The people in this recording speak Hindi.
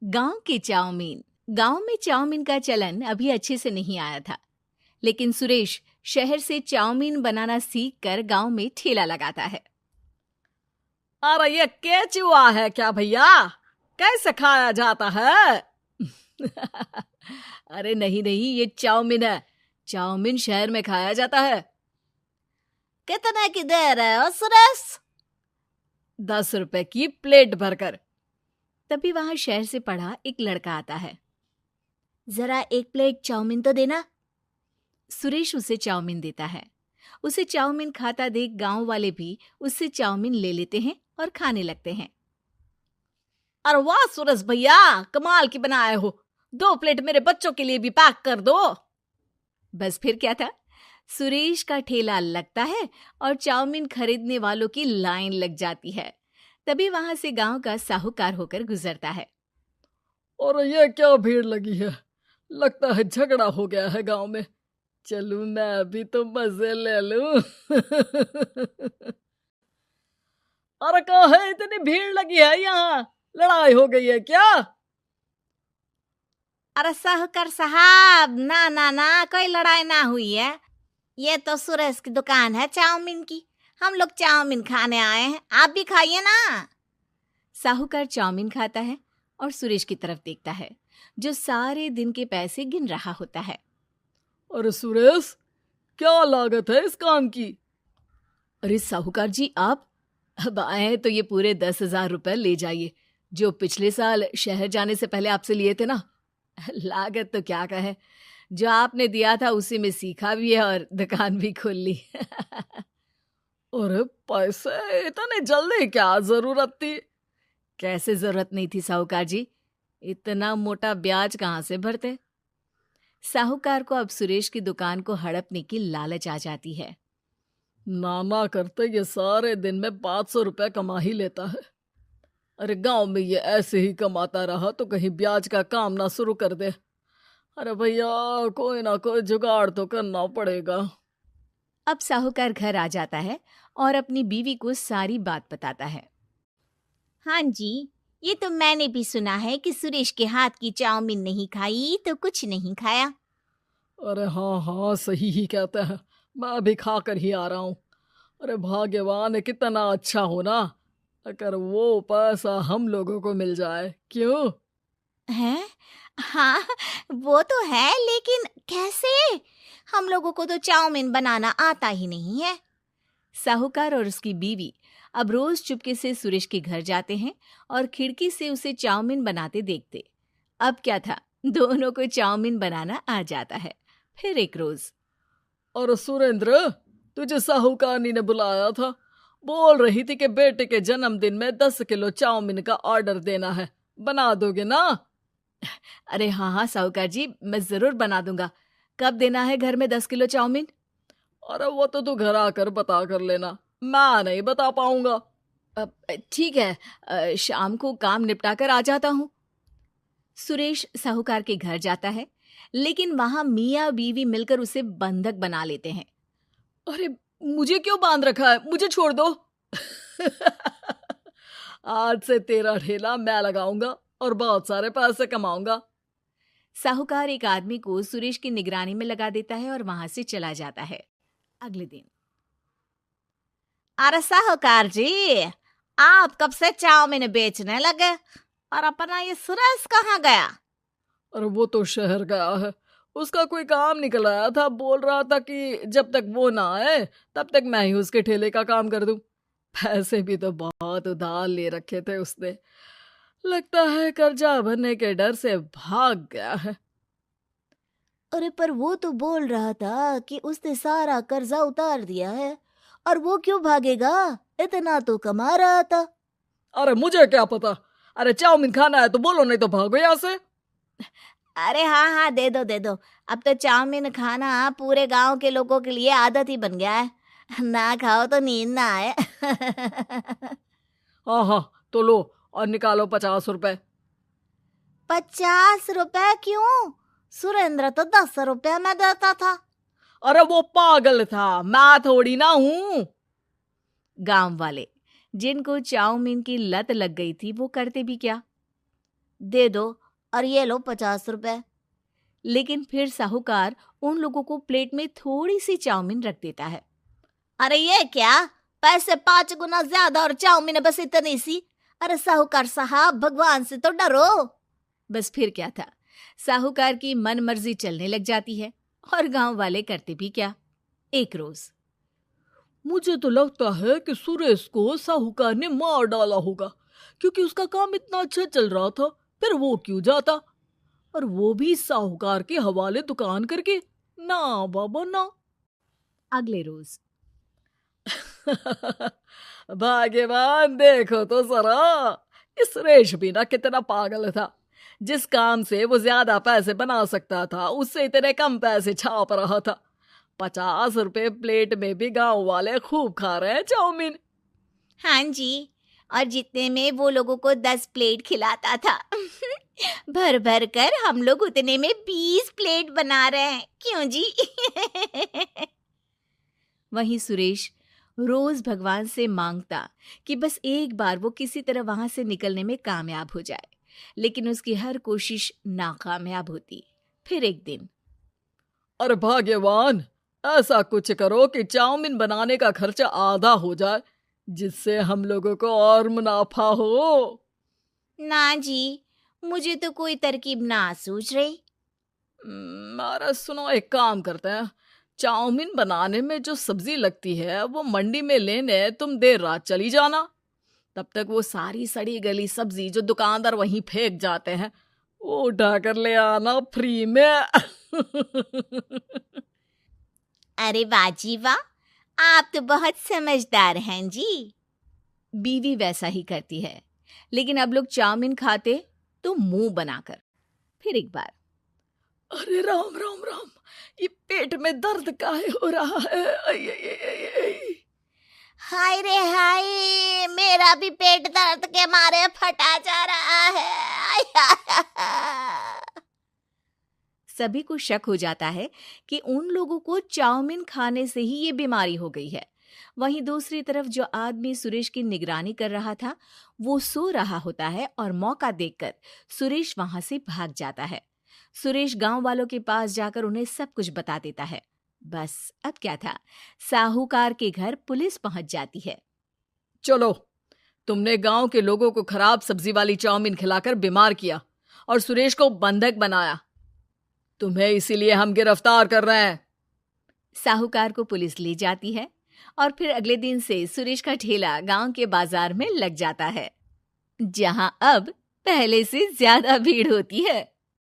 गांव की चाउमीन। गांव में चाउमीन का चलन अभी अच्छे से नहीं आया था, लेकिन सुरेश शहर से चाउमीन बनाना सीखकर गांव में ठेला लगाता है। अरे ये केचुआ है क्या भैया? कैसे खाया जाता है? अरे नहीं नहीं, ये चाउमीन है। चाउमीन शहर में खाया जाता है। कितने की दे रहे हो सुरेश? 10 रुपए की प्लेट भरकर। तभी वहां शहर से पढ़ा एक लड़का आता है। जरा एक प्लेट चाउमीन तो देना। सुरेश उसे चाउमीन देता है। उसे चाउमीन खाता देख गांव वाले भी उससे चाउमीन ले लेते हैं और खाने लगते हैं। अरे वाह सुरेश भैया, कमाल की बनाए हो। 2 प्लेट मेरे बच्चों के लिए भी पैक कर दो। बस फिर क्या था, सुरेश का ठेला लगता है और चाउमीन खरीदने वालों की लाइन लग जाती है। तभी वहां से गांव का साहूकार होकर गुजरता है। और ये क्या भीड़ लगी है? लगता है झगड़ा हो गया है गांव में। चलूं मैं अभी तो मजे ले लूं। अरे कहाँ है, इतनी भीड़ लगी है यहाँ? लड़ाई हो गई है क्या? अरे साहूकार साहब, ना ना ना, कोई लड़ाई ना हुई है। ये तो सुरेश की दुकान है चाउमीन की। हम लोग चाउमीन खाने आए हैं, आप भी खाइए ना। साहूकार चाउमीन खाता है और सुरेश की तरफ देखता है, जो सारे दिन के पैसे गिन रहा होता है। अरे सुरेश, क्या लागत है इस काम की? अरे साहूकार जी, आप अब आए हैं तो ये पूरे 10,000 रुपए ले जाइए, जो पिछले साल शहर जाने से पहले आपसे लिए थे ना। लागत तो क्या कहे, जो आपने दिया था उसी में सीखा भी है और दुकान भी खोल ली। अरे पैसे इतने जल्दी क्या जरूरत थी? कैसे जरूरत नहीं थी साहूकार जी, इतना मोटा ब्याज कहाँ से भरते। साहूकार को अब सुरेश की दुकान को हड़पने की लालच आ जाती है। नाना करते ये सारे दिन में 500 रुपए कमा ही लेता है। अरे गांव में ये ऐसे ही कमाता रहा तो कहीं ब्याज का काम ना शुरू कर दे। अरे भैया, कोई ना कोई जुगाड़ तो करना पड़ेगा। अब साहूकार घर आ जाता है और अपनी बीवी को सारी बात बताता है। हाँ जी, ये तो मैंने भी सुना है कि सुरेश के हाथ की चाउमीन नहीं खाई तो कुछ नहीं खाया। अरे हाँ हाँ, सही ही कहते हैं। मैं अभी खा कर ही आ रहा हूँ। अरे भाग्यवान है, कितना अच्छा हो ना अगर वो पैसा हम लोगों को मिल जाए। क्यों? हैं? हाँ, वो तो है, लेकिन कैसे? हम लोगों को तो चाउमीन बनाना आता ही नहीं है। साहूकार और उसकी बीवी अब रोज चुपके से सुरेश के घर जाते हैं और खिड़की से उसे चाउमीन बनाते देखते। अब क्या था, दोनों को चाउमीन बनाना आ जाता है। फिर एक रोज, और सुरेंद्र, तुझे साहूकारनी ने बुलाया था। बोल रही थी कि बेटे के जन्मदिन में 10 किलो चाउमीन का ऑर्डर देना है। बना दोगे ना? अरे हाँ हाँ साहूकार जी, मैं जरूर बना दूंगा। कब देना है घर में 10 किलो चाउमीन? अरे वो तो तू घर आकर बता कर लेना, मैं नहीं बता पाऊंगा। ठीक है, शाम को काम निपटा कर आ जाता हूँ। सुरेश साहूकार के घर जाता है, लेकिन वहां मियाँ बीवी मिलकर उसे बंधक बना लेते हैं। अरे मुझे क्यों बांध रखा है? मुझे छोड़ दो। आज से तेरा ठेला मैं लगाऊंगा और बहुत सारे पैसे कमाऊंगा। साहूकार एक आदमी को सुरेश की निगरानी में लगा देता है और वहां से चला जाता है। अगले दिन, अरे साहूकार जी, आप कब से चाउमीन बेचने लगे और अपना ये सुरेश कहाँ गया? और वो तो शहर गया है। उसका कोई काम निकल आया था। बोल रहा था कि जब तक वो ना आए तब तक मैं ही उसके ठेले का काम कर दूं। पैसे भी तो बहुत उधार ले रखे थे उसने। लगता है कर्जा भरने के डर से भाग गया है। अरे पर वो तो बोल रहा था कि उसने सारा कर्जा उतार दिया है, और वो क्यों भागेगा? इतना तो कमा रहा था। अरे मुझे क्या पता। अरे चाउमीन खाना है तो बोलो, नहीं तो भागो यहाँ से। अरे हाँ हाँ, दे दो दे दो। अब तो चाउमीन खाना पूरे गांव के लोगों के लिए आदत ही बन गया है। ना खाओ तो नींद ना आए। हाँ हाँ, तो लो और निकालो 50 रुपए। 50 रुपए क्यों? सुरेंद्र तो 10 रुपए में देता था। अरे वो पागल था, मैं थोड़ी ना हूँ। गांव वाले, जिनको चाउमीन की लत लग गई थी, वो करते भी क्या? दे दो और ये लो 50 रुपए। लेकिन फिर साहूकार उन लोगों को प्लेट में थोड़ी सी चाउमीन रख देता है। अरे ये क्या, पैसे 5 गुना ज्यादा और चाउमीन बस इतनी सी। अरे साहूकार साहब, भगवान से तो डरो। बस फिर क्या था, साहूकार की मन मर्जी चलने लग जाती है और गांव वाले करते भी क्या। एक रोज मुझे तो लगता है कि सुरेश को साहूकार ने मार डाला होगा, क्योंकि उसका काम इतना अच्छा चल रहा था, फिर वो क्यों जाता, और वो भी साहूकार के हवाले दुकान करके। ना बाबा ना। अगले रोज भाग्यवान, देखो तो जरा, इस सुरेश भी ना कितना पागल था। जिस काम से वो ज्यादा पैसे बना सकता था, उससे इतने कम पैसे छाप रहा था। 50 रुपए प्लेट में भी गांव वाले खूब खा रहे हैं चाउमीन। हाँ जी, और जितने में वो लोगों को 10 प्लेट खिलाता था भर भर कर हम लोग उतने में 20 प्लेट बना रहे हैं। क्यों जी? वहीं सुरेश रोज भगवान से मांगता कि बस एक बार वो किसी तरह वहां से निकलने में कामयाब हो जाए, लेकिन उसकी हर कोशिश नाकामयाब होती। फिर एक दिन, अरे भाग्यवान, ऐसा कुछ करो कि चाउमीन बनाने का खर्चा आधा हो जाए, जिससे हम लोगों को और मुनाफा हो। ना जी, मुझे तो कोई तरकीब ना सूझ रही। अरे सुनो, एक काम करते हैं, चाउमीन बनाने में जो सब्जी लगती है वो मंडी में लेने तुम देर रात चली जाना। तब तक वो सारी सड़ी गली सब्जी जो दुकानदार वहीं फेंक जाते हैं, वो उठा कर ले आना फ्री में। अरे वाह जी वाह, आप तो बहुत समझदार हैं जी। बीवी वैसा ही करती है, लेकिन अब लोग चाउमीन खाते तो मुंह बनाकर। फिर एक बार, अरे राम राम राम, ये पेट में दर्द काहे हो रहा है? आई, आई, आई, आई, आई। हाय रे हाय, मेरा भी पेट दर्द के मारे फटा जा रहा है। सभी को शक हो जाता है कि उन लोगों को चाउमीन खाने से ही ये बीमारी हो गई है। वहीं दूसरी तरफ जो आदमी सुरेश की निगरानी कर रहा था, वो सो रहा होता है और मौका देखकर सुरेश वहां से भाग जाता है। सुरेश गांव वालों के पास जाकर उन्हें सब कुछ बता देता है। बस अब क्या था, साहूकार के घर पुलिस पहुंच जाती है। चलो, तुमने गांव के लोगों को खराब सब्जी वाली चाउमीन खिलाकर बीमार किया और सुरेश को बंधक बनाया। तुम्हें इसीलिए हम गिरफ्तार कर रहे हैं। साहूकार को पुलिस ले जाती है और फिर अगले दिन से सुरेश का ठेला गांव के बाजार में लग जाता है, जहां अब पहले से ज्यादा भीड़ होती है।